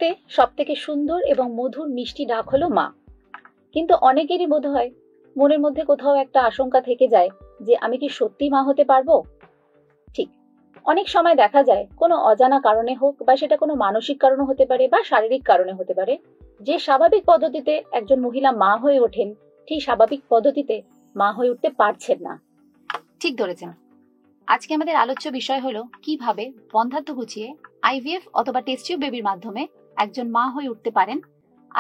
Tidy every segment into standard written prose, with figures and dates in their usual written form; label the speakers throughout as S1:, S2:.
S1: পৃথিবীতে সবথেকে সুন্দর এবং মধুর মিষ্টি ডাক হলো মা। কিন্তু অনেকেরই বোধ হয় মনের মধ্যে কোথাও একটা আশঙ্কা থেকে যায় যে আমি কি সত্যি মা হতে পারবো। ঠিক, অনেক সময় দেখা যায় কোনো অজানা কারণে হোক বা সেটা কোনো মানসিক কারণে হতে পারে বা শারীরিক কারণে হতে পারে, যে স্বাভাবিক পদ্ধতিতে একজন মহিলা মা হয়ে ওঠেন ঠিক স্বাভাবিক পদ্ধতিতে মা হয়ে উঠতে পারছেন না। ঠিক ধরেছেন। আজকে আমাদের আলোচ্য বিষয় হলো কিভাবে বন্ধ্যাত্ব ঘুচিয়ে আইভিএফ অথবা টেস্ট টিউব বেবির মাধ্যমে একজন মা হয়ে উঠতে পারেন।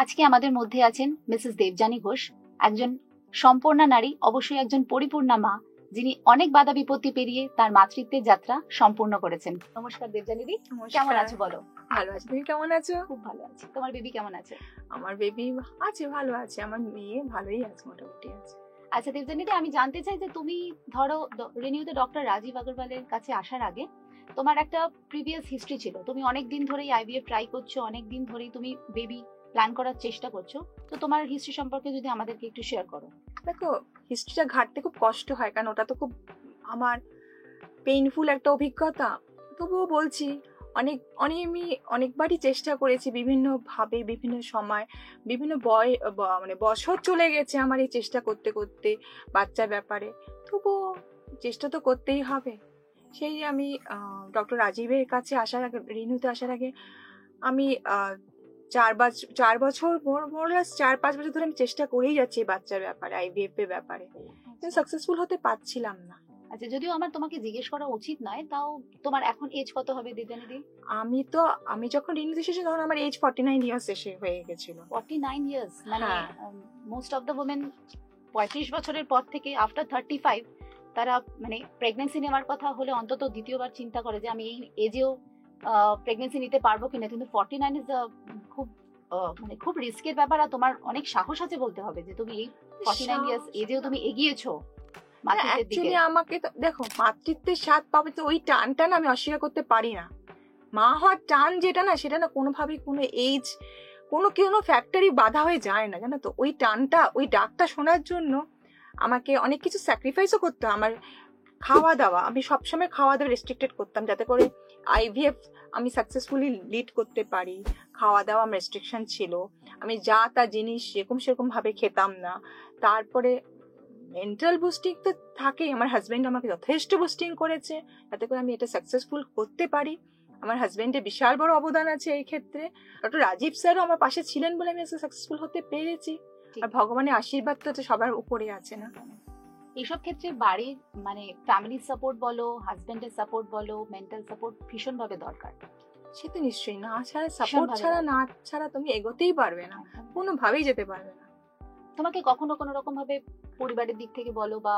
S1: আজকে আমাদের মধ্যে আছেন মিসেস দেবযানী ঘোষ, একজন সম্পূর্ণা নারী, অবশ্যই একজন পরিপূর্ণা মা, যিনি অনেক বাধা বিপত্তি পেরিয়ে তার মাতৃত্বের যাত্রা সম্পূর্ণ করেছেন। নমস্কার দেবযানী দি, কেমন আছো বলো?
S2: ভালো আছি, তুমি কেমন আছো?
S1: খুব ভালো আছি। তোমার বেবি কেমন আছে?
S2: আমার বেবি আছে, ভালো আছে, আমার মেয়ে ভালোই আছে, মোটামুটি আছে।
S1: আচ্ছা দেবযানী দি, আমি জানতে চাই যে তুমি ধরো রিনিউতে ডক্টর রাজীব আগরওয়ালের কাছে আসার আগে তোমার একটা প্রিভিয়াস হিস্ট্রি ছিল, তুমি অনেক দিন ধরেই আইভিএফ ট্রাই করছো, অনেক দিন ধরেই তুমি বেবি প্ল্যান করার চেষ্টা করছো, তো তোমার হিস্ট্রি সম্পর্কে যদি আমাদেরকে একটু শেয়ার করো।
S2: দেখো, হিস্ট্রিটা ঘাটতে খুব কষ্ট হয়, কারণ ওটা তো খুব আমার পেইনফুল একটা অভিজ্ঞতা। তবুও বলছি, আমি অনেকবারই চেষ্টা করেছি, বিভিন্নভাবে, বিভিন্ন সময়, বিভিন্ন মানে বছর চলে গেছে আমার এই চেষ্টা করতে করতে বাচ্চার ব্যাপারে। তবুও চেষ্টা তো করতেই হবে। সেই আমি ডক্টর রাজীবের কাছে আসার আগে, রিনিউতে আসার আগে আমি 4 বছর, 4-5 বছর ধরে আমি চেষ্টা করেই যাচ্ছি বাচ্চার ব্যাপারে, আইভিএফ এর ব্যাপারে, কিন্তু সাকসেসফুল হতে পারছিলাম না।
S1: আচ্ছা, যদিও আমার তোমাকে জিজ্ঞেস করা উচিত নয়, তাও তোমার এখন এজ কত হবে দেবযানী দি?
S2: আমি যখন রিনিউতে এসেছি তখন আমার এজ 49 ইয়ার্স এসে হয়ে গেছিল।
S1: 49 ইয়ার্স, মানে মোস্ট অফ দ্য ওমেন 35 বছরের পর থেকে আফটার 35 তারা মানে প্রেগন্যান্সি নেওয়ার কথা হলে অন্তত দ্বিতীয়বার চিন্তা করে যে আমি এই এজেও প্রেগন্যান্সি নিতে পারবো কিনা, কিন্তু 49 ইজ খুব মানে খুব রিস্কের ব্যাপার। আর তোমার অনেক সাহস আছে বলতে হবে যে তুমি এই 49 ইয়ার্স এজেও তুমি এগিয়েছো মাতৃত্বের দিকে।
S2: আমাকে দেখো, মাতৃত্বের স্বাদ পাবে তো ওই টানটা না আমি অস্বীকার করতে পারি না। মা হওয়ার টান যেটা না, সেটা না কোনোভাবেই কোনো এজ, কোনো ফ্যাক্টরি বাধা হয়ে যায় না, জানো তো। ওই টানটা, ওই ডাকটা শোনার জন্য আমাকে অনেক কিছু স্যাক্রিফাইসও করতে হয়। আমার খাওয়া দাওয়া, আমি সবসময় খাওয়া দাওয়া রেস্ট্রিক্টেড করতাম যাতে করে আইভিএফ আমি সাকসেসফুলি লিড করতে পারি। খাওয়া দাওয়া আমার রেস্ট্রিকশন ছিল, আমি যা তা জিনিস সেরকম ভাবে খেতাম না। তারপরে মেন্টাল বুস্টিং তো থাকেই, আমার হাজবেন্ড আমাকে যথেষ্ট বুস্টিং করেছে যাতে করে আমি এটা সাকসেসফুল করতে পারি। আমার হাজবেন্ডের বিশাল বড় অবদান আছে এই ক্ষেত্রে। ডক্টর রাজীব স্যারও আমার পাশে ছিলেন বলে আমি সাকসেসফুল হতে পেরেছি। আর ভগবানের আশীর্বাদ তো সবার উপরে আছে না।
S1: এইসব ক্ষেত্রে বাড়ির মানে ফ্যামিলির সাপোর্ট বলো, হাজবেন্ডের সাপোর্ট বলো, মেন্টাল সাপোর্ট ভীষণ ভাবে দরকার।
S2: সে তো নিশ্চয়ই, না ছাড়া, সাপোর্ট ছাড়া, না ছাড়া তুমি এগোতেই পারবে না, কোনোভাবেই যেতে পারবে না।
S1: তোমাকে কখনো কোনো রকম ভাবে পরিবারের দিক থেকে বলো বা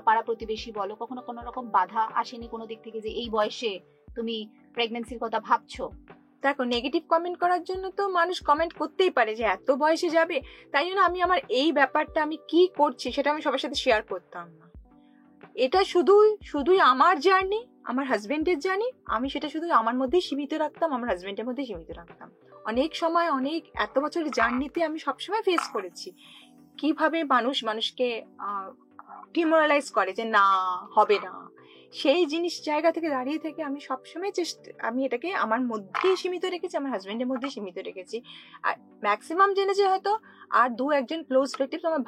S1: পাড়া প্রতিবেশী বলো, কখনো কোনো রকম বাধা আসেনি কোনো দিক থেকে যে এই বয়সে তুমি প্রেগন্যান্সির কথা ভাবছো?
S2: দেখো, নেগেটিভ কমেন্ট করার জন্য তো মানুষ কমেন্ট করতেই পারে যে এত বয়সে যাবে, তাই জন্য আমি আমার এই ব্যাপারটা আমি কি করছি সেটা আমি সবার সাথে শেয়ার করতাম না। এটা শুধুই আমার জার্নি, আমার হাজবেন্ডের জার্নি, আমি সেটা শুধু আমার মধ্যেই সীমিত রাখতাম, আমার হাজবেন্ডের মধ্যেই সীমিত রাখতাম। অনেক সময় এত বছরের জার্নিতে আমি সবসময় ফেস করেছি কিভাবে মানুষকে ডিমোরালাইজ করে যে না, হবে না। সেই জায়গা থেকে দাঁড়িয়ে থেকে আমি সবসময় আমি এটাকে আমার মধ্যেই সীমিত রেখেছি, আমার হাজবেন্ডের মধ্যেই সীমিত রেখেছি। আর ম্যাক্সিমাম জেনেছে হয়তো আর 2-1 ক্লোজ রিলেটিভ, আমার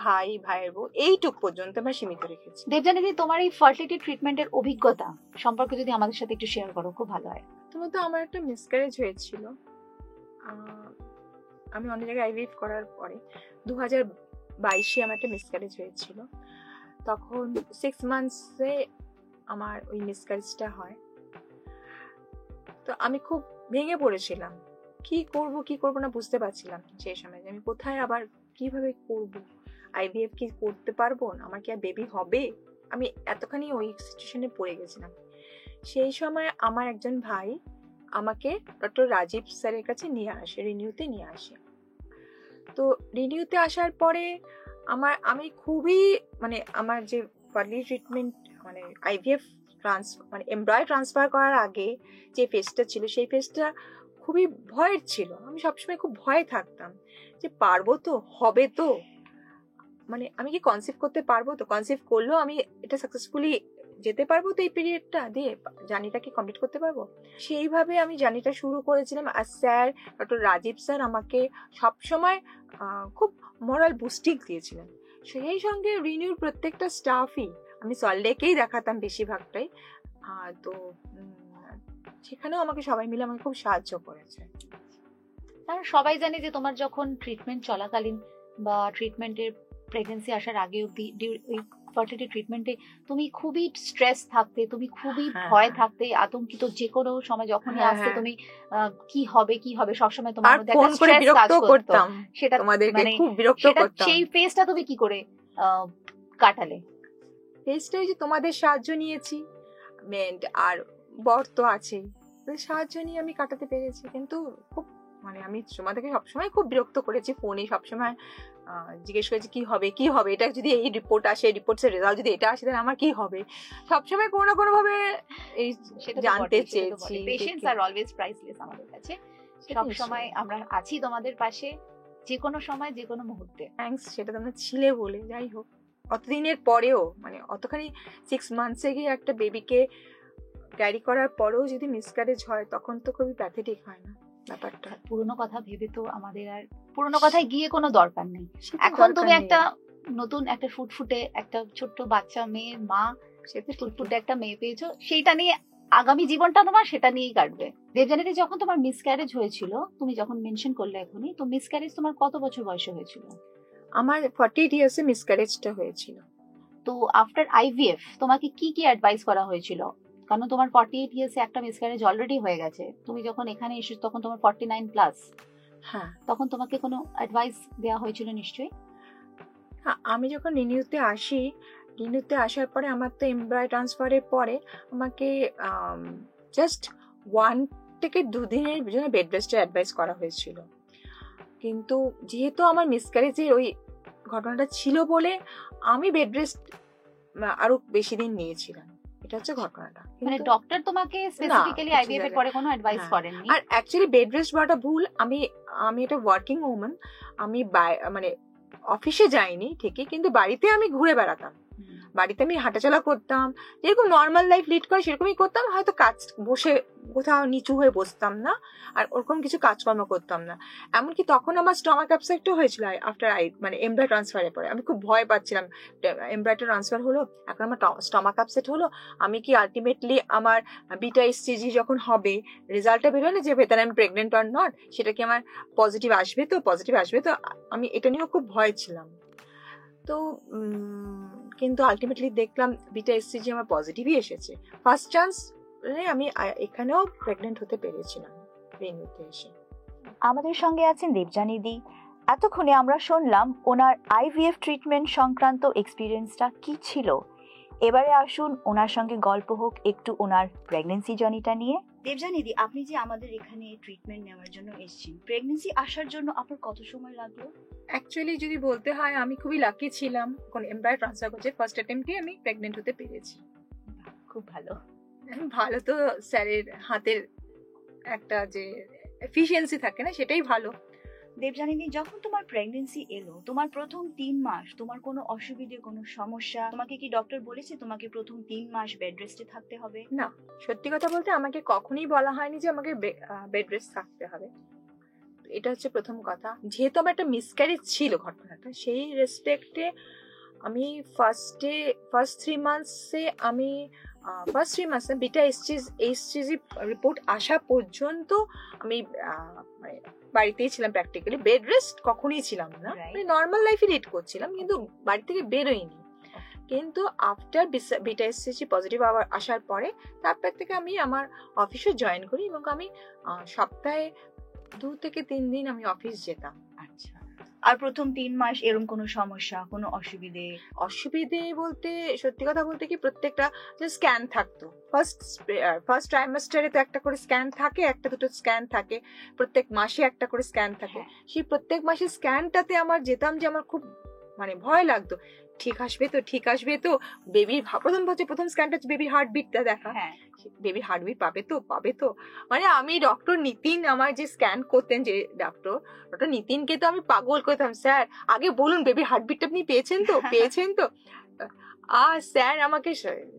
S2: ভাইয়ের বউ, এইটুক পর্যন্ত আমরা সীমিত রেখেছি।
S1: দেবযানী দি, তোমার এই ফার্টিলিটি ট্রিটমেন্টের অভিজ্ঞতা সম্পর্কে যদি আমাদের সাথে একটু শেয়ার করো, খুব ভালো হয়।
S2: তোমার তো আমার একটা মিসক্যারেজ হয়েছিল, আমি অনেক জায়গায় আইভিএফ করার পরে 2022-এ আমার একটা মিসক্যারেজ হয়েছিল। তখন 6 মান্থসে আমার ওই মিসক্যারেজটা হয়। তো আমি খুব ভেঙে পড়েছিলাম, কি করব না বুঝতে পারছিলাম সেই সময় যে আমি কোথায় আবার কিভাবে করব, আইভিএফ কি করতে পারবো না, আমার কি আর বেবি হবে। আমি এতখানি ওই সিচুয়েশনে পড়ে গেছিলাম। সেই সময় আমার একজন ভাই আমাকে ডক্টর রাজীব স্যারের কাছে নিয়ে আসে, রিনিউতে নিয়ে আসে। তো রিনিউতে আসার পরে আমি খুবই মানে আমার যে ফার্টিলিটি ট্রিটমেন্ট মানে আইভিএফ মানে এমব্রয় ট্রান্সফার করার আগে যে ফেজটা ছিল, সেই ফেজটা খুবই ভয়ের ছিল। আমি সবসময় খুব ভয়ে থাকতাম যে পারবো তো, হবে তো, মানে আমি কি কনসিভ করতে পারবো তো, কনসিভ করলেও আমি এটা সাকসেসফুলি যেতে পারবো তো এই পিরিয়ডটা দিয়ে, জার্নিটা কি কমপ্লিট করতে পারবো? সেইভাবে আমি জার্নিটা শুরু করেছিলাম। আর স্যার, ডক্টর রাজীব স্যার আমাকে সবসময় খুব মোরাল বুস্টিং দিয়েছিলেন। সেই সঙ্গে রিনিউর প্রত্যেকটা স্টাফই, আমি সল্টলেকেই দেখাতাম বেশিরভাগটাই, তো সেখানেও আমাকে সবাই মিলে আমাকে খুব সাহায্য করেছে।
S1: কারণ সবাই জানে যে তোমার যখন ট্রিটমেন্ট চলাকালীন বা ট্রিটমেন্টের প্রেগন্যান্সি আসার আগে অব্দি ওই ফার্টিলিটি ট্রিটমেন্টে তুমি খুবই স্ট্রেস থাকতে, তুমি খুবই ভয় থাকতে, আতঙ্কিত, যে কোনো সময় যখনই আসতে তুমি কি হবে সবসময় তোমার মধ্যে একটা স্ট্রেস কাজ করতো। সেটা তোমাদেরকে
S2: খুব বিরক্ত করতাম।
S1: সেই ফেজটা তুমি কি করে কাটালে?
S2: ফেজটা যে তোমাদের সাহায্য নিয়েছি, মেন্ট আর বর তো আছেই, সাহায্য নিয়ে আমি কাটাতে পেরেছি। কিন্তু খুব মানে আমি তোমাদেরকে সবসময় খুব বিরক্ত করেছি, ফোনে সবসময় জিজ্ঞেস করেছি কি হবে, এটা যদি এই রিপোর্ট আসে, রিপোর্টের রেজাল্ট যদি এটা আসে তাহলে আমার কি হবে, সবসময় কোনো না কোনো ভাবে এই জানতে চেয়েছি।
S1: পেশেন্টস আর অলওয়েজ প্রাইসলেস আমাদের কাছে, সব সময় আমরা আছি তোমাদের পাশে, যে কোনো সময় যে কোনো মুহূর্তে।
S2: থ্যাঙ্কস, সেটা তোমরা ছিলে বলে। যাই হোক, অতদিনের পরেও মানে অতখানি 6 মান্থসে গিয়ে একটা বেবিকে ক্যারি করার পরেও যদি মিসক্যারেজ হয় তখন তো খুবই প্যাথেটিক হয় না ব্যাপারটা?
S1: পুরনো কথা ভেবে তো আমাদের আর পুরনো কথায় গিয়ে কোনো দরকার নেই। এখন তুমি একটা নতুন একটা ফুটফুটে একটা ছোট্ট বাচ্চা মেয়ের মা, সেটা ফুটফুটে একটা মেয়ে পেয়েছো, সেইটা নিয়ে আগামী জীবনটা তোমার সেটা নিয়েই কাটবে। দেবযানীদি, যখন তোমার মিসক্যারেজ হয়েছিল, তুমি যখন মেনশন করলে এখনই, তো মিসক্যারেজ তোমার কত বছর বয়সে হয়েছিল?
S2: আমার 48 ইয়ার্সে মিসক্যারেজটা হয়েছিল।
S1: তো আফটার আইভিএফ তোমাকে কি কি অ্যাডভাইস করা হয়েছিল? কারণ তোমার 48 ইয়ার্সে একটা মিসক্যারেজ অলরেডি হয়ে গেছে, তুমি যখন এখানে এসেছো তখন তোমার 49 প্লাস।
S2: হ্যাঁ,
S1: তখন তোমাকে কোনো অ্যাডভাইস দেওয়া হয়েছিল নিশ্চয়ই?
S2: হ্যাঁ, আমি যখন রিনিউতে আসার পরে আমার তো এমব্রায় ট্রান্সফারের পরে আমাকে জাস্ট 1 থেকে 2 দিনের জন্য বেড রেস্টের অ্যাডভাইস করা হয়েছিল। কিন্তু যেহেতু আমার মিসক্যারেজের ওই ঘটনাটা ছিল বলে আমি বেড রেস্ট আরো বেশি দিন নিয়েছিলাম। এটা হচ্ছে ঘটনাটা।
S1: মানে ডক্টর তোমাকে স্পেসিফিক্যালি আইভিএফ এর পরে কোনো অ্যাডভাইস করেননি?
S2: আর অ্যাকচুয়ালি বেড রেস্ট বলাটা ভুল। আমি এটা ওয়ার্কিং ওম্যান, আমি মানে অফিসে যাইনি ঠিকই, কিন্তু বাড়িতে আমি ঘুরে বেড়াতাম, বাড়িতে আমি হাঁটাচলা করতাম, যেরকম নর্মাল লাইফ লিড করে সেরকমই করতাম। হয়তো কাজ বসে কোথাও নিচু হয়ে বসতাম না, আর ওরকম কিছু কাজকর্ম করতাম না। এমনকি তখন আমার স্টমাক আপসেটও হয়েছিল আফটার মানে এমব্রয় ট্রান্সফারের পরে। আমি খুব ভয় পাচ্ছিলাম, এমব্রয়টা ট্রান্সফার হলো, এখন আমার স্টমাক আপসেট হলো, আমি কি আলটিমেটলি আমার বিটা এসসিজি যখন হবে, রেজাল্টটা বেরোলে যে ভেতরে আমি প্রেগনেন্ট অর নট, সেটা কি আমার পজিটিভ আসবে তো আমি এটা নিয়েও খুব ভয় ছিলাম। তো কিন্তু আলটিমেটলি দেখলাম বিটা এসসিজি আমার পজিটিভই এসেছে। ফার্স্ট চান্স আমি এখানেও প্রেগনেন্ট হতে পেরেছিলাম রিনিউতে এসে।
S3: আমাদের সঙ্গে আছেন দেবযানীদি। এতক্ষণে আমরা শুনলাম ওনার আইভিএফ ট্রিটমেন্ট সংক্রান্ত এক্সপিরিয়েন্সটা কি ছিল। এবারে আসুন ওনার সঙ্গে গল্প হোক একটু ওনার প্রেগন্যান্সি জার্নিটা নিয়ে। দেবযানীদি, আপনি যে আমাদের এখানে ট্রিটমেন্ট নেওয়ার জন্য এসেছেন, প্রেগন্যান্সি আসার জন্য আপনার কত সময় লাগলো?
S2: অ্যাকচুয়ালি যদি বলতে হয়, আমি খুবই লাকি ছিলাম, কোন এমব্রয় ট্রান্সফার করছে ফার্স্ট অ্যাটেম্পটে আমি প্রেগনেন্ট হতে পেরেছি।
S1: খুব ভালো।
S2: ভালো তো স্যারের হাতের একটা যে এফিশিয়েন্সি থাকে না, সেটাই ভালো।
S3: দেবযানীদি, যখন তোমার প্রেগন্যান্সি এলো, তোমার প্রথম 3 মাস তোমার কোনো অসুবিধে, কোনো সমস্যা, তোমাকে কি ডক্টর বলেছে তোমাকে প্রথম 3 মাস বেড রেস্টে থাকতে হবে?
S2: না, সত্যি কথা বলতে আমাকে কখনোই বলা হয়নি যে আমাকে বেড রেস্ট থাকতে হবে। এটা হচ্ছে প্রথম কথা। যেহেতু আমার একটা মিসক্যারেজ ছিল ঘটনাটা, সেই রেসপেক্টে আমি ফার্স্ট 3 মান্থসে আমি বিটা এসসিজি রিপোর্ট আসা পর্যন্ত আমি মানে বাড়িতেই ছিলাম, প্র্যাকটিক্যালি বেড রেস্ট কখনোই ছিলাম না, মানে নর্মাল লাইফে লিড করছিলাম, কিন্তু বাড়ি থেকে বেরোইনি। কিন্তু আফটার বিটা এসসিজি পজিটিভ আসার পরে তারপর থেকে আমি আমার অফিসে জয়েন করি, এবং আমি সপ্তাহে 2 থেকে 3 দিন আমি অফিস যেতাম।
S3: আচ্ছা, আর প্রথম 3 মাস এরকম কোনো সমস্যা, কোনো
S2: অসুবিধে বলতে সত্যি কথা বলতে কি, প্রত্যেকটা যে স্ক্যান থাকতো, ফার্স্ট ট্রাইমাস্টারে তো একটা করে স্ক্যান থাকে, একটা দুটো স্ক্যান থাকে, প্রত্যেক মাসে একটা করে স্ক্যান থাকে। সেই প্রত্যেক মাসে স্ক্যানটাতে আমার যেতাম যে আমার খুব মানে ভয় লাগতো, ঠিক আসবে তো বেবির প্রথম স্ক্যানটা বেবির হার্টবিটটা দেখা, বেবির হার্টবিট পাবে তো মানে আমি ডক্টর নিতিন আমার যে স্ক্যান করতেন, যে ডক্টর নিতিনকে তো আমি পাগল করতাম, স্যার আগে বলুন বেবির হার্টবিটটা আপনি পেয়েছেন তো আর স্যার আমাকে,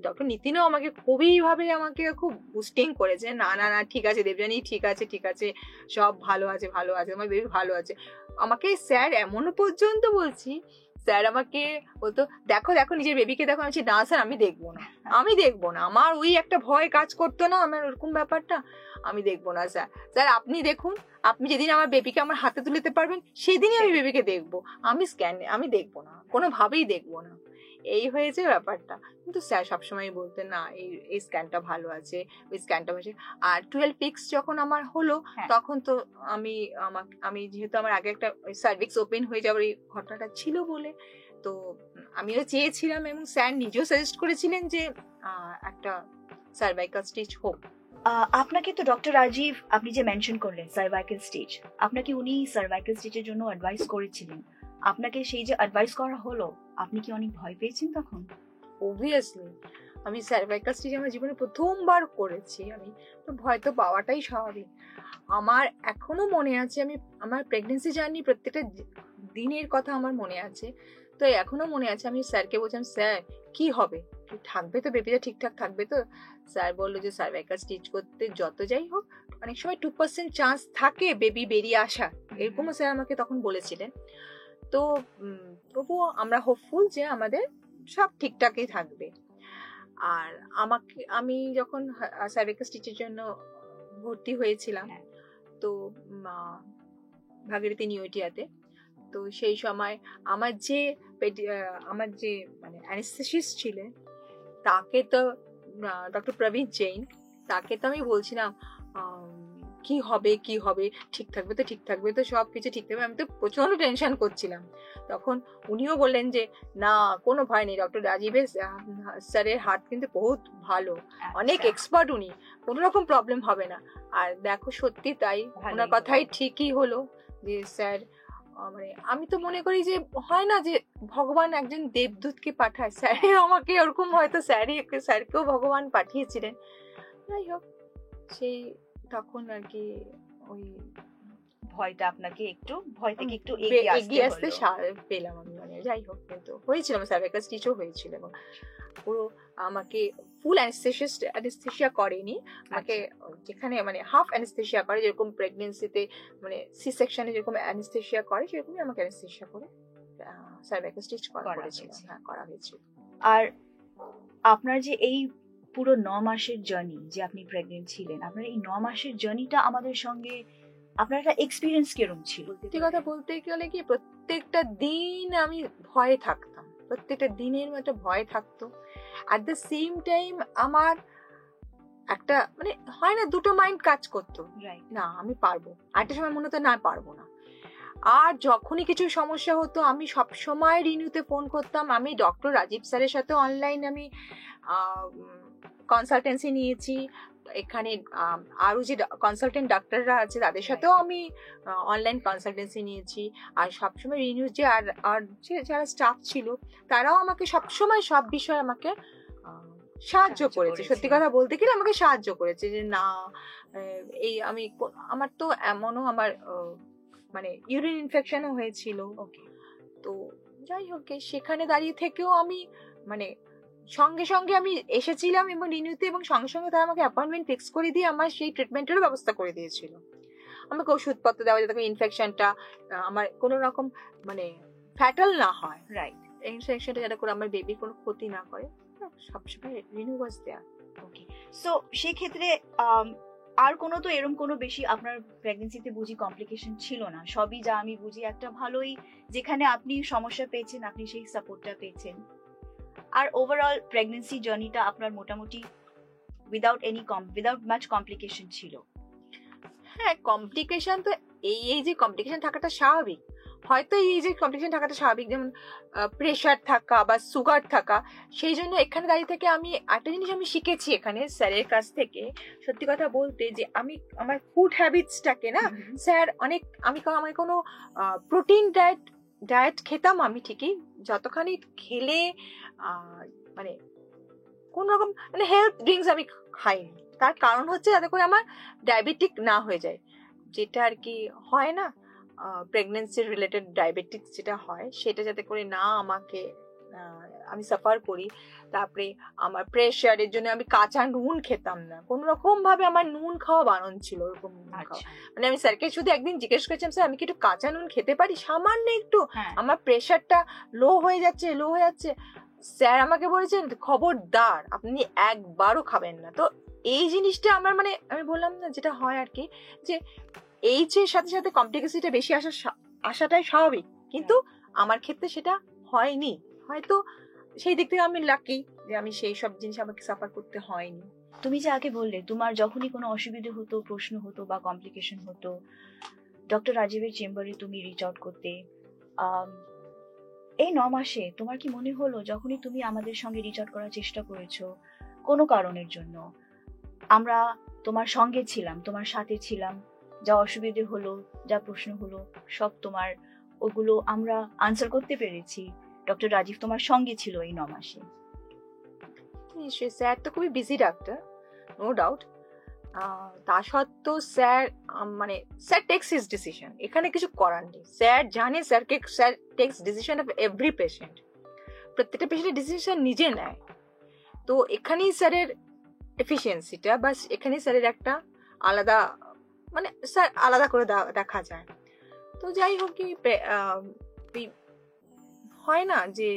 S2: ডক্টর নিতিনও আমাকে খুবই ভাবে আমাকে খুব বুস্টিং করেছে, না না না ঠিক আছে দেবযানী, ঠিক আছে ঠিক আছে, সব ভালো আছে ভালো আছে, আমার বেবি ভালো আছে। আমাকে স্যার এমনও পর্যন্ত বলছি, স্যার আমাকে বলতো দেখো দেখো নিজের বেবিকে দেখো। আমি বলছি না স্যার আমি দেখবো না, আমি দেখবো না, আমার ওই একটা ভয় কাজ করতো না আমার ওরকম ব্যাপারটা, আমি দেখবো না স্যার। স্যার আপনি দেখুন, আপনি যেদিন আমার বেবিকে আমার হাতে তুলে দিতে পারবেন সেদিনই আমি বেবিকে দেখবো, আমি দেখবো না, কোনোভাবেই দেখবো না। এই হয়েছে ব্যাপারটা। কিন্তু স্যার সবসময় বলতেন না এই স্ক্যানটা ভালো আছে, ওই স্ক্যানটা ভালো আছে। আর 12 পিক্স যখন আমার হলো তখন তো আমি যেহেতু আমার আগে একটা সার্ভিক্স ওপেন হয়ে যাওয়ার এই ঘটনাটা ছিল বলে, তো আমিও চেয়েছিলাম এবং স্যার নিজেও সাজেস্ট করেছিলেন যে একটা সার্ভাইকাল স্টিচ হোক।
S3: আপনাকে তো ডক্টর রাজীব, আপনি যে মেনশন করলেন সার্ভাইকাল স্টিচ, আপনাকে উনি সার্ভাইকাল স্টিচের জন্য অ্যাডভাইস করেছিলেন। আপনাকে সেই যে অ্যাডভাইস করা হলো, আপনি কি অনেক ভয় পেয়েছেন তখন?
S2: অবভিয়াসলি আমি সার্ভাইকাল স্টিচ আমার জীবনে প্রথমবার করেছি, আমি তো ভয় তো পাওয়াটাই স্বাভাবিক। আমার এখনো মনে আছে, আমি আমার প্রেগনেন্সি জার্নি প্রত্যেকটা দিনের কথা আমার মনে আছে। তো এখনো মনে আছে আমি স্যারকে বলছিলাম স্যার কি হবে, থাকবে তো বেবিটা ঠিকঠাক থাকবে তো? স্যার বললো যে সার্ভাইকাল স্টিচ করতে যত যাই হোক অনেক সময় 2% চান্স থাকে বেবি বেরিয়ে আসা, এরকমও স্যার আমাকে তখন বলেছিলেন। তো তবুও আমরা হোপফুল যে আমাদের সব ঠিকঠাকই থাকবে। আর আমি যখন সার্ভাইকাল স্টিচের জন্য ভর্তি হয়েছিলাম তো ভাগীরথী নিউটিয়াতে, তো সেই সময় আমার যে মানে অ্যানেস্থেসিস্ট ছিলেন তাকে তো ডক্টর প্রবীণ জৈন, তাকে তো আমি বলছিলাম কি হবে কি হবে, ঠিক থাকবে তো ঠিক থাকবে তো, সব কিছু ঠিক থাকবে। আমি তো প্রচন্ড টেনশন করছিলাম। তখন উনিও বললেন যে না কোনো ভয় নেই, ডক্টর রাজীবের স্যারের হাত কিন্তু বহুত ভালো, অনেক এক্সপার্ট উনি, কোনো রকম প্রবলেম হবে না। আর দেখো সত্যি তাই, ওনার কথাই ঠিকই হলো যে স্যার মানে আমি তো মনে করি যে হয় না যে ভগবান একজন দেবদূতকে পাঠায়, স্যার আমাকে ওরকম হয়তো স্যারকেও ভগবান পাঠিয়েছিলেন। যাই হোক সেই তখন আর কি ওই
S3: ভয়টা আপনাকে একটু ভয় থেকে একটু
S2: এগিয়ে আসতে পেলাম আমি, মানে যাই হোক কিন্তু হয়েছিল আমার সার্ভাইকাল স্টিচও হয়েছিল এবং পুরো আমাকে ফুল অ্যানেস্থেসিয়া করেনি, আমাকে যেখানে মানে হাফ অ্যানেস্থেসিয়া করে, যেরকম প্রেগনেন্সিতে মানে সি সেকশনে যেরকম অ্যানেস্থেসিয়া করে সেরকমই আমাকে অ্যানেস্থেসিয়া করে সার্ভাইকাল স্টিচ করা হয়েছিল।
S3: আর আপনার যে এই পুরো 9 মাসের জার্নি যে আপনি প্রেগনেন্ট ছিলেন, আপনার এই 9 মাসের জার্নিটা আমাদের সঙ্গে আপনার একটা এক্সপিরিয়েন্স কিরকম ছিল?
S2: সত্যি কথা বলতে গেলে কি প্রত্যেকটা দিন আমি ভয়ে থাকতাম, প্রত্যেকটা দিনের মতো ভয় থাকতো। অ্যাট দ্য সেম টাইম আমার একটা মানে হয় না দুটো মাইন্ড কাজ করতো, না আমি পারবো, একটা সময় মনে হতো না পারবো না। আর যখনই কিছু সমস্যা হতো আমি সবসময় রিনিউতে ফোন করতাম। আমি ডক্টর রাজীব স্যারের সাথে অনলাইন আমি কনসালটেন্সি নিয়েছি, এখানে আরো যে কনসালটেন্ট ডাক্তাররা আছে তাদের সাথেও আমি অনলাইন কনসালটেন্সি নিয়েছি। আর সবসময় রিনিউ যে আর যারা স্টাফ ছিল তারাও আমাকে সবসময় সব বিষয়ে আমাকে সাহায্য করেছে। সত্যি কথা বলতে গেলে আমাকে সাহায্য করেছে যে না এই আমার তো এমনও আমার মানে ইউরিন ইনফেকশনও হয়েছিল। তো যাই হোক সেখানে দাঁড়িয়ে থেকেও আমি মানে সঙ্গে সঙ্গে আমি এসেছিলাম এবং রিনিউতে, এবং সঙ্গে সঙ্গে তারা আমাকে অ্যাপয়েন্টমেন্ট ফিক্স করে দিয়ে আমার সেই ট্রিটমেন্টেরও ব্যবস্থা করে দিয়েছিল। আমাকে ওষুধপত্র দেওয়া যাতে ইনফেকশনটা আমার কোনো রকম মানে ফ্যাটাল না হয়, রাইট, ইনফেকশনটা যাতে করে আমার বেবির কোনো ক্ষতি না করে, সবসময় রিনিউ ওয়াজ দেয়ার।
S3: ওকে, সো সেই ক্ষেত্রে আর কোনো তো এরকম কোনো বেশি আপনার প্রেগনেন্সিতে বুঝি কমপ্লিকেশন ছিল না? সবই যা আমি বুঝি একটা ভালোই, যেখানে আপনি সমস্যা পেয়েছেন আপনি সেই সাপোর্টটা পেয়েছেন। আর ওভারঅল প্রেগনেন্সি জার্নিটা আপনার মোটামুটি উইদাউট মাচ কমপ্লিকেশন ছিল?
S2: হ্যাঁ, কমপ্লিকেশন তো এই যে কমপ্লিকেশন থাকাটা স্বাভাবিক, হয়তো এই যে কমপ্লিকেশন থাকাটা স্বাভাবিক, যেমন প্রেশার থাকা বা সুগার থাকা। সেই জন্য এখানে দাঁড়িয়ে থেকে আমি একটা জিনিস আমি শিখেছি এখানে স্যারের কাছ থেকে, সত্যি কথা বলতে, যে আমি আমার ফুড হ্যাবিটসটাকে না স্যার অনেক, আমি কোনো প্রোটিন ডায়েট খেতাম আমি ঠিকই, যতখানি খেলে মানে কোন রকম মানে হেলথ ড্রিঙ্কস আমি খাইনি। তার কারণ হচ্ছে যাতে করে আমার ডায়াবেটিক না হয়ে যায়, যেটা আর কি হয় না প্রেগনেন্সি রিলেটেড ডায়াবেটিক্স যেটা হয়, সেটা যাতে করে না আমাকে আমি সাফার করি। তারপরে আমার প্রেশারের জন্য আমি কাঁচা নুন খেতাম না, কোনো রকম ভাবে আমার নুন খাওয়া বারণ ছিল, ওরকম নুন খাওয়া। মানে আমি স্যারকে শুধু একদিন জিজ্ঞেস করেছিলাম, স্যার আমি কি একটু কাঁচা নুন খেতে পারি, সামান্য একটু, আমার প্রেশারটা লো হয়ে যাচ্ছে। স্যার আমাকে বলেছেন খবরদার আপনি একবারও খাবেন না। তো এই জিনিসটা আমার, মানে আমি বললাম না যেটা হয় আর কি, যে এইচের সাথে সাথে কমপ্লিকেশনটা বেশি আসাটাই স্বাভাবিক, কিন্তু আমার ক্ষেত্রে সেটা হয়নি। হয়তো সেই দিক থেকে আমি লাকি যে আমি সেই সব জিনিস আমাকে সাফার করতে হয়নি।
S3: তুমি যে আগে বললে তোমার যখনই কোনো অসুবিধা হতো, প্রশ্ন হতো বা কমপ্লিকেশন হতো, ডক্টর রাজীবের চেম্বারে তুমি রিচ আউট করতে। এই 9 মাসে তোমার কি মনে হলো যখনই তুমি আমাদের সঙ্গে রিচ আউট করার চেষ্টা করেছো কোনো কারণের জন্য, আমরা তোমার সঙ্গে ছিলাম, তোমার সাথে ছিলাম, যা অসুবিধে হলো, যা প্রশ্ন হলো, সব তোমার ওগুলো আমরা আনসার করতে পেরেছি? ডক্টর রাজীব তোমার সঙ্গে ছিল এই 9 মাসে?
S2: নিশ্চয়ই, স্যার তো খুবই বিজি ডাক্তার, নো ডাউট। তা সত্ত্বেও স্যার, মানে স্যার টেক্স হিজ ডিসিশন, এখানে কিছু করার নেই। স্যার জানে, sir takes decision of every patient, প্রত্যেকটা পেশেন্টের ডিসিশন নিজে নেয়। তো এখানেই স্যারের এফিসিয়েন্সিটা, বা এখানেই স্যারের একটা আলাদা, মানে স্যার আলাদা করে দেখা যায়। তো যাই হোক, কি হয় না যে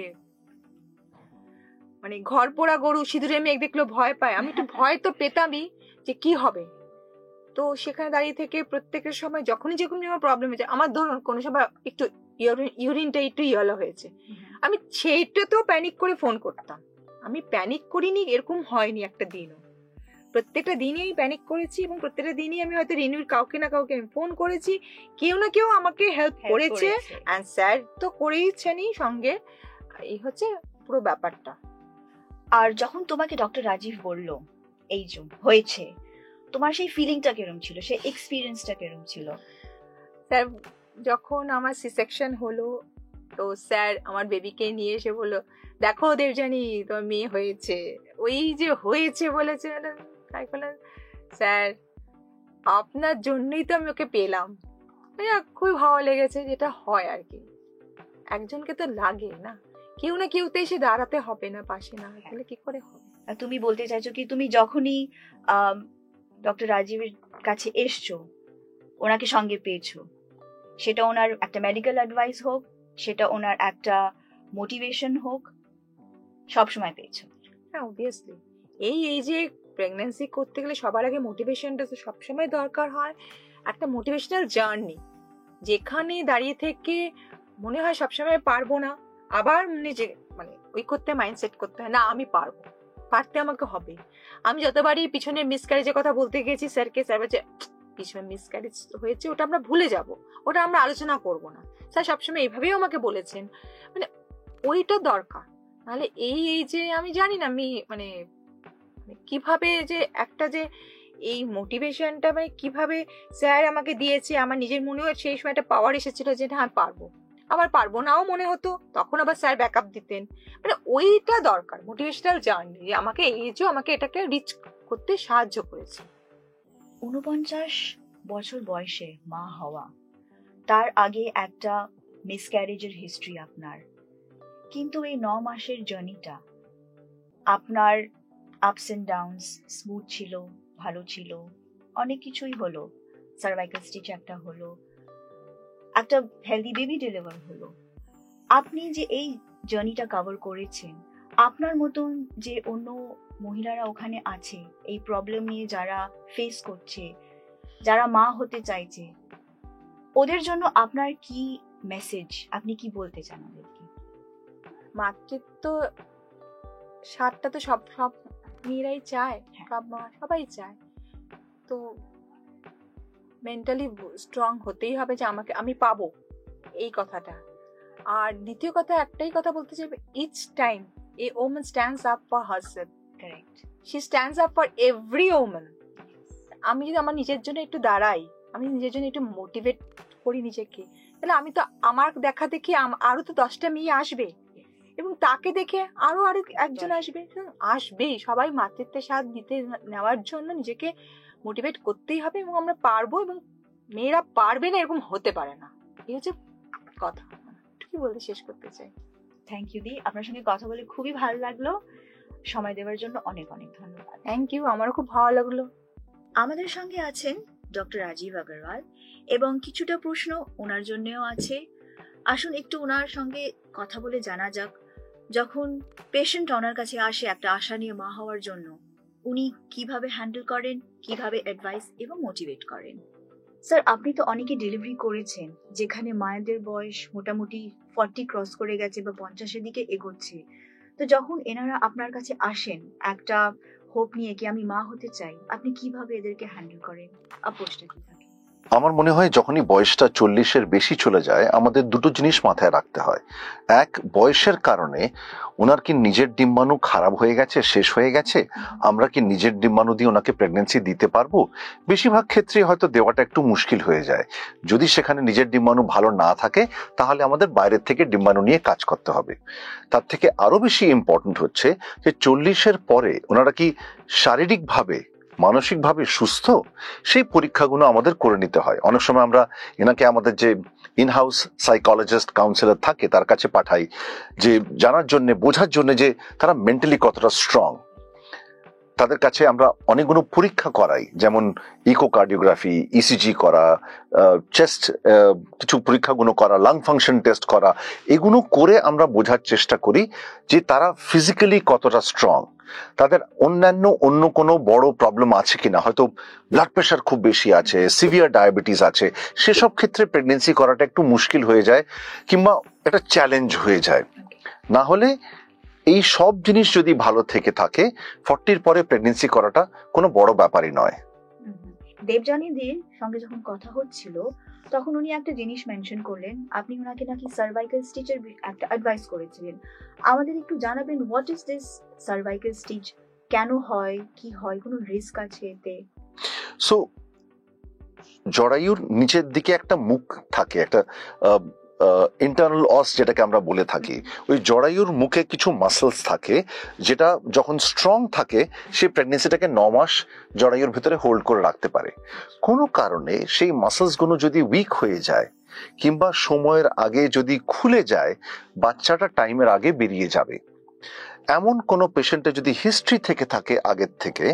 S2: মানে ঘর পোড়া গরু সিঁদুরে মেঘ দেখলেও ভয় পায়, আমি একটু ভয় তো পেতামই যে কি হবে। তো সেখানে দাঁড়িয়ে থেকে প্রত্যেকের সময় যখনই আমার প্রবলেম হয়েছে, আমার ধরুন কোনো সময় একটু ইউরিনটা একটু ইয়েলো হয়েছে, আমি সেইটাতেও প্যানিক করে ফোন করতাম। আমি প্যানিক করিনি এরকম হয়নি একটা দিনও, প্রত্যেকটা দিনই প্যানিক করেছি, এবং প্রত্যেকটা দিনই আমি হয়তো রিনিউর কাউকে না কাউকে আমি ফোন করেছি, কেউ না কেউ আমাকে হেল্প করেছে, এন্ড স্যার তো করেইছেনই সঙ্গে। এই হচ্ছে পুরো ব্যাপারটা।
S3: আর যখন তোমাকে ডক্টর রাজীব বলল এই যে হয়েছে, তোমার সেই ফিলিংটা কিরকম ছিল, সেই এক্সপিরিয়েন্সটা কিরকম ছিল?
S2: স্যার যখন আমার সি সেকশন হলো, তো স্যার আমার বেবিকে নিয়ে এসে বললো, দেখো দেবযানী তোমার মেয়ে হয়েছে। ওই যে হয়েছে বলেছে, তাই বললাম স্যার আপনার জন্যই তো আমি ওকে পেলাম। খুবই ভালো লেগেছে, যেটা হয় আর কি, একজনকে তো লাগে না, কেউ না কেউ তো এসে দাঁড়াতে হবে না পাশে, না হলে কি করে হবে।
S3: তুমি বলতে চাইছো কি তুমি যখনই ডক্টর রাজীবের কাছে এসছো, ওনাকে সঙ্গে পেয়েছো, সেটা ওনার একটা মেডিকেল অ্যাডভাইস হোক, সেটা ওনার একটা মোটিভেশন হোক, সবসময় পেয়েছো?
S2: হ্যাঁ, অবভিয়াসলি। এই যে প্রেগন্যান্সি করতে গেলে সবার আগে মোটিভেশনটা তো সবসময় দরকার হয়, একটা মোটিভেশনাল জার্নি, যেখানে দাঁড়িয়ে থেকে মনে হয় সবসময় পারবো না, আবার নিজে মানে ওই করতে মাইন্ডসেট করতে হয়, না আমি পারবো, পারতে আমাকে হবে। আমি যতবারই পিছনে মিসক্যারেজের কথা বলতে গেছি স্যারকে, স্যার বলছে পিছনে মিসক্যারেজ হয়েছে ওটা আমরা ভুলে যাব, ওটা আমরা আলোচনা করব না। স্যার সবসময় এইভাবেই আমাকে বলেছেন, মানে ওইটা দরকার। নাহলে এই যে আমি জানি না আমি মানে কিভাবে যে একটা যে এই মোটিভেশনটা মানে কিভাবে স্যার আমাকে দিয়েছে, আমার নিজের মনেও সেই সময় একটা পাওয়ার এসেছিল যে হ্যাঁ পারবো, আবার পারবো নাও মনে হতো, তখন আবার স্যার ব্যাকআপ দিতেন। মানে ওইটা দরকার, মোটিভেশনাল জার্নি, আমাকে এই যে আমাকে এটাকে রিচ করতে সাহায্য করেছে।
S3: 49 বছর বয়সে মা হওয়া, তার আগে একটা মিসক্যারেজের হিস্ট্রি আপনার, কিন্তু এই 9 মাসের জার্নিটা আপনার আপস এন্ড ডাউনস, স্মুথ ছিল, ভালো ছিল, অনেক কিছুই হলো, সার্ভাইকাল স্টিচ একটা হলো, একটা হেলদি বেবি ডেলিভার হলো। আপনি যে এই জার্নিটা কভার করেছেন, আপনার মতন যে অন্য মহিলারা ওখানে আছে এই প্রবলেম নিয়ে যারা ফেস করছে, যারা মা হতে চাইছে, ওদের জন্য আপনার কি মেসেজ, আপনি কি বলতে চান ওদেরকে?
S2: মাতৃত্ব স্বাদটা তো সব মেয়েরাই চায়, সব মা সবাই চায়। তো মেন্টালি স্ট্রং হতেই হবে যে আমি পাবো এই কথাটা। আর দ্বিতীয় কথা, একটাই কথা বলতে চাইবে, each time a woman stands up for herself.
S3: Correct.
S2: She stands up for every woman. আমি যদি আমার নিজের জন্য একটু দাঁড়াই, আমি নিজের জন্য একটু মোটিভেট করি নিজেকে, তাহলে আমি তো আমার দেখা দেখি আরো তো 10টা মেয়ে আসবে, এবং তাকে দেখে আরো একজন আসবেই। সবাই মাতৃত্বের স্বাদ দিতে নেওয়ার জন্য নিজেকে মোটিভেট করতেই হবে, এবং আমরা পারবো, এবং মেয়েরা পারবে না এরকম হতে পারে না। এই হচ্ছে কথা, কি বলতে শেষ করতে চাই।
S3: থ্যাংক ইউ দি, আপনার সঙ্গে কথা বলে খুবই ভালো লাগলো। সময় দেওয়ার জন্য অনেক অনেক ধন্যবাদ।
S2: থ্যাংক ইউ, আমারও খুব ভালো লাগলো।
S3: আমাদের সঙ্গে আছেন ডক্টর রাজীব আগরওয়াল এবং কিছুটা প্রশ্ন ওনার জন্যও আছে। আসুন একটু ওনার সঙ্গে কথা বলে জানা যাক, যখন পেশেন্ট ওনার কাছে আসে একটা আশা নিয়ে মা হওয়ার জন্য, উনি কিভাবে হ্যান্ডেল করেন, কিভাবে অ্যাডভাইস এবং মোটিভেট করেন। স্যার, আপনি তো অনেকে ডেলিভারি করেছেন যেখানে মায়েদের বয়স মোটামুটি 40 ক্রস করে গেছে বা 50-এর দিকে এগোচ্ছে। তো যখন এনারা আপনার কাছে আসেন একটা হোপ নিয়ে কি আমি মা হতে চাই, আপনি কিভাবে এদেরকে হ্যান্ডেল করেন? অ্যাপ্রোচটা কি থাকে?
S4: আমার মনে হয় যখনই বয়সটা 40-এর বেশি চলে যায় আমাদের দুটো জিনিস মাথায় রাখতে হয়। এক, বয়সের কারণে ওনার কি নিজের ডিম্বাণু খারাপ হয়ে গেছে, শেষ হয়ে গেছে, আমরা কি নিজের ডিম্বাণু দিয়ে ওনাকে প্রেগনেন্সি দিতে পারবো? বেশিরভাগ ক্ষেত্রে হয়তো দেওয়াটা একটু মুশকিল হয়ে যায়। যদি সেখানে নিজের ডিম্বাণু ভালো না থাকে তাহলে আমাদের বাইরের থেকে ডিম্বাণু নিয়ে কাজ করতে হবে। তার থেকে আরো বেশি ইম্পর্টেন্ট হচ্ছে যে 40-এর পরে ওনারা কি শারীরিকভাবে মানসিকভাবে সুস্থ, সেই পরীক্ষাগুলো আমাদের করে নিতে হয়। অনেক সময় আমরা এনাকে আমাদের যে ইনহাউস সাইকোলজিস্ট কাউন্সিলর থাকে তার কাছে পাঠাই, যে জানার জন্য, বোঝার জন্য যে তারা মেন্টালি কতটা স্ট্রং। তাদের কাছে আমরা অনেকগুলো পরীক্ষা করাই, যেমন ইকোকার্ডিওগ্রাফি, ইসিজি করা, চেস্ট কিছু পরীক্ষাগুলো করা, লাং ফাংশন টেস্ট করা। এগুলো করে আমরা বোঝার চেষ্টা করি যে তারা ফিজিক্যালি কতটা স্ট্রং, তাদের অন্য কোনো বড় প্রবলেম আছে কিনা, হয়তো ব্লাড প্রেশার খুব বেশি আছে, সিভিয়ার ডায়াবেটিস আছে, সেসব ক্ষেত্রে প্রেগনেন্সি করাটা একটু মুশকিল হয়ে যায় কিংবা একটা চ্যালেঞ্জ হয়ে যায়। না হলে এই সব জিনিস যদি ভালো থেকে থাকে 40-র পরে প্রেগনেন্সি করাটা কোনো বড় ব্যাপারই নয়।
S3: দেবযানী দির সঙ্গে যখন কথা হচ্ছিল তখন উনি একটা জিনিস মেনশন করলেন, আপনি ওনাকে নাকি সার্ভাইকাল স্টিচের একটা অ্যাডভাইস করেছিলেন। আমাদের একটু জানাবেন, what is this cervical stitch, কেন হয়, কি হয়, কোনো রিস্ক আছে এতে?
S4: সো জরায়ুর নিচের দিকে একটা মুখ থাকে, একটা ইন্টারনাল অস যেটাকে আমরা বলে থাকি। ওই জরায়ুর মুখে কিছু মাসেলস থাকে, যেটা যখন স্ট্রং থাকে সে প্রেগনেন্সিটাকে 9 মাস জরায়ুর ভিতরে হোল্ড করে রাখতে পারে। কোনো কারণে সেই মাসেলস গুলো যদি উইক হয়ে যায় কিংবা সময়ের আগে যদি খুলে যায়, বাচ্চাটা টাইমের আগে বেরিয়ে যাবে। এমন কোনো পেশেন্টের যদি হিস্ট্রি থেকে থাকে আগের থেকে,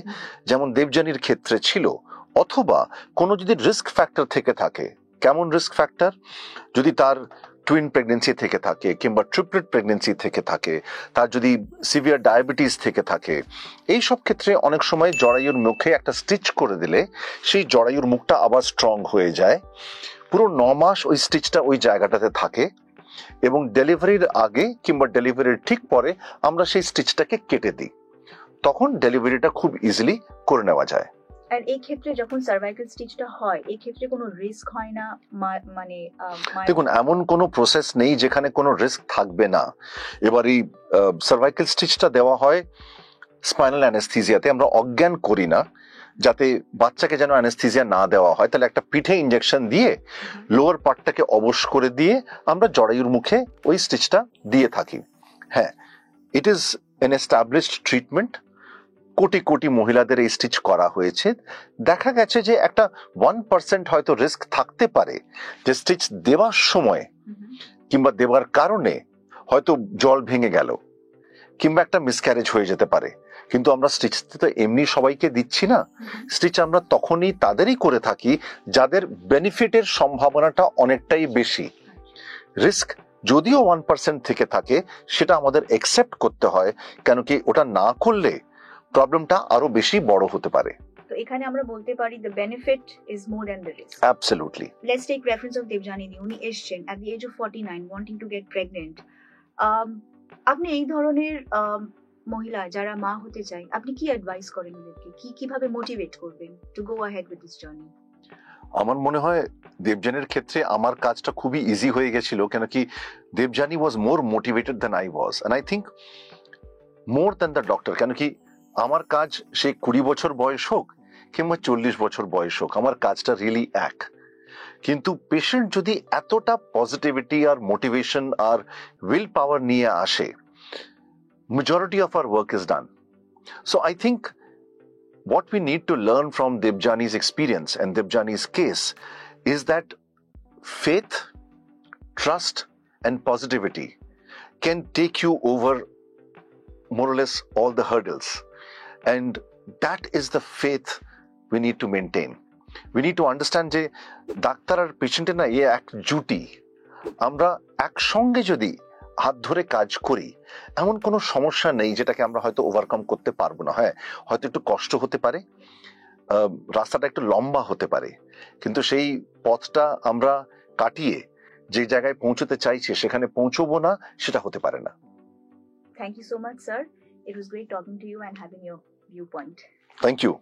S4: যেমন দেবযানীর ক্ষেত্রে ছিল, অথবা কোনো যদি রিস্ক ফ্যাক্টর থেকে থাকে, কেমন রিস্ক ফ্যাক্টর, যদি তার টুইন প্রেগনেন্সি থেকে থাকে কিংবা ট্রিপলেট প্রেগনেন্সি থেকে থাকে, তার যদি সিভিয়ার ডায়াবেটিস থেকে থাকে, এই সব ক্ষেত্রে অনেক সময় জরায়ুর মুখে একটা স্টিচ করে দিলে সেই জরায়ুর মুখটা আবার স্ট্রং হয়ে যায়। পুরো 9 মাস ওই স্টিচটা ওই জায়গাটাতে থাকে এবং ডেলিভারির আগে কিংবা ডেলিভারির ঠিক পরে আমরা সেই স্টিচটাকে কেটে দিই, তখন ডেলিভারিটা খুব ইজিলি করে নেওয়া যায়।
S3: আর এই ক্ষেত্রে যখন সার্ভাইকাল স্টিচটা হয়, এই ক্ষেত্রে কোনো রিস্ক হয় না? মানে
S4: দেখুন, এমন কোনো প্রসেস নেই যেখানে কোনো রিস্ক থাকবে না। এবার এই সার্ভাইকাল স্টিচটা দেওয়া হয় স্পাইনাল অ্যানেস্থিজিয়াতে, আমরা অজ্ঞান করি না, যাতে বাচ্চাকে যেন অ্যানেস্থিজিয়া না দেওয়া হয়। তাহলে একটা পিঠে ইঞ্জেকশন দিয়ে লোয়ার পার্টটাকে অবশ করে দিয়ে আমরা জরায়ুর মুখে ওই স্টিচটা দিয়ে থাকি। হ্যাঁ, it is an established treatment. Crore crore মহিলাদের এই স্টিচ করা হয়েছে। দেখা গেছে যে একটা 1% হয়তো রিস্ক থাকতে পারে, যে স্টিচ দেওয়ার সময় কিংবা দেওয়ার কারণে হয়তো জল ভেঙে গেল কিংবা একটা মিসক্যারেজ হয়ে যেতে পারে। কিন্তু আমরা স্টিচ তো এমনি সবাইকে দিচ্ছি না। স্টিচ আমরা তখনই তাদেরই করে থাকি যাদের বেনিফিটের সম্ভাবনাটা অনেকটাই বেশি। রিস্ক যদিও 1% থেকে থাকে, সেটা আমাদের একসেপ্ট করতে হয়, কেন কি ওটা না করলে প্রবলেমটা আরো বেশি বড় হতে পারে।
S3: তো এখানে আমরা বলতে পারি the benefit is more than the risk.
S4: Absolutely.
S3: Let's take reference of Devjani Di. উনি এসেছেন at the age of 49 wanting to get pregnant. আপনি এই ধরনের মহিলা যারা মা হতে চায়, আপনি কি অ্যাডভাইস করেন ওদেরকে, কিভাবে মোটিভেট করবেন to go ahead with this journey?
S4: আমার মনে হয় দেবযানীর ক্ষেত্রে আমার কাজটা খুবই ইজি হয়ে গেছিল, কেন কি Debjani was more motivated than I was, and I think more than the doctor. কেন কি আমার কাজ সে 20 বছর বয়স হোক কিংবা 40 বছর বয়স হোক, আমার কাজটা রিয়েলি এক। কিন্তু পেশেন্ট যদি এতটা পজিটিভিটি আর মোটিভেশন আর উইল পাওয়ার নিয়ে আসে, majority of our work is done. So I think what we need to learn from Debjani's experience and Debjani's case is that faith, trust and positivity can take you over more or less all the hurdles. And that is the faith we need to maintain. We need to understand যে doctor আর পেশেন্টের না এ এক জুটি, আমরা একসঙ্গে যদি হাত ধরে কাজ করি এমন কোনো সমস্যা নেই যেটাকে আমরা হয়তো ওভারকাম করতে পারবো না। হ্যাঁ, হয়তো একটু কষ্ট হতে পারে, রাস্তাটা একটু লম্বা হতে পারে, কিন্তু সেই পথটা আমরা কাটিয়ে যে জায়গায় পৌঁছতে চাইছি সেখানে পৌঁছবো না সেটা হতে পারে না।
S3: Thank you so much, sir. It was great talking to you and having your viewpoint.
S4: Thank you.